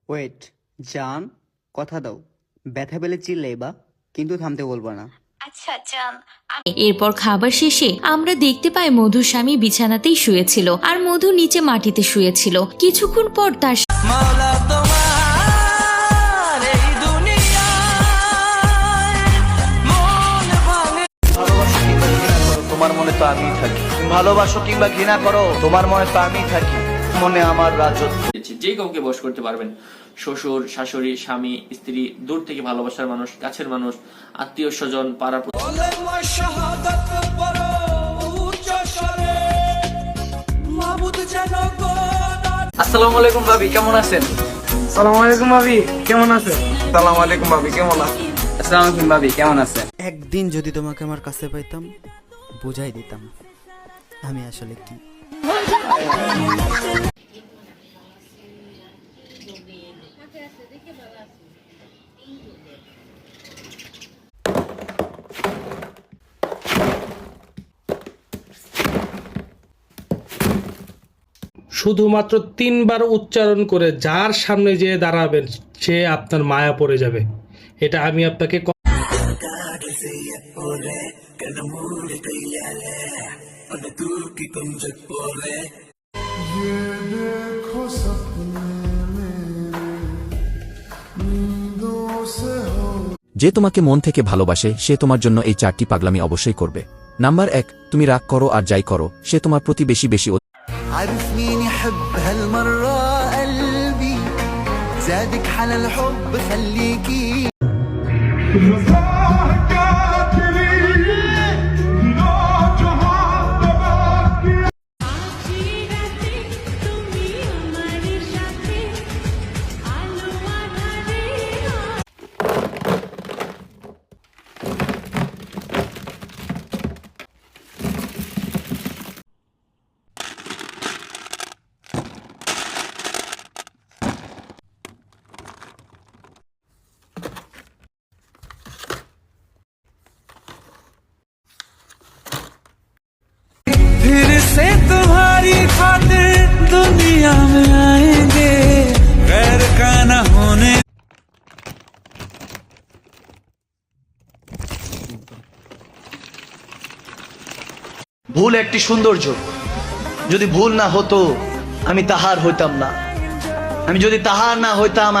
Wait, জান, কথা দাও। ব্যথা পেলে চিল্লাইবা, কিন্তু থামতে বলবা না। আচ্ছা জান। এরপর খাবার শেষে আমরা দেখতে পাই মধুর স্বামী বিছানাতেই শুয়েছিল আর মধু নিচে মাটিতে শুয়েছিল। কিছুক্ষণ পর তার তোমার মনে তো আমি থাকি। ভালোবাসো কিংবা ঘৃণা করো, তোমার মনে তো আমি থাকি। মনে আমার রাজত্ব। যে কাউকে বশ করতে পারবেন, শ্বশুর, শাশুড়ি, স্বামী, স্ত্রী, দূর থেকে ভালোবাসার মানুষ, কাছের মানুষ, আত্মীয় স্বজন, পাড়া। আসসালামু আলাইকুম ভাবি, কেমন আছেন? সালামু আলাইকুম ভাবি, কেমন আছেন? আসসালামু আলাইকুম ভাবি, কেমন আছেন? আসসালামু আলাইকুম ভাবি, কেমন আছেন? একদিন যদি তোমাকে আমার কাছে পাইতাম, বুঝাই দিতাম আমি আসলে কি। শুধুমাত্র 3বার উচ্চারণ করে যার সামনে যেয়ে দাঁড়াবেন সে আপনার মায়া পড়ে যাবে। এটা আমি আপনাকে যে তোমাকে মন থেকে ভালোবাসে সে তোমার জন্য এই 4টি পাগলামি অবশ্যই করবে। নাম্বার 1, তুমি রাগ করো আর যাই করো সে তোমার প্রতি বেশি বেশি عارف مين يحب هالمرة قلبي زادك على الحب خليكي फिर से तुम्हारी खातिर दुनिया में आएंगे गैर का न होने। ভুল একটি সৌন্দর্য। যদি ভুল না হতো আমি তাহার হইতাম না। আমি যদি তাহার না হইতাম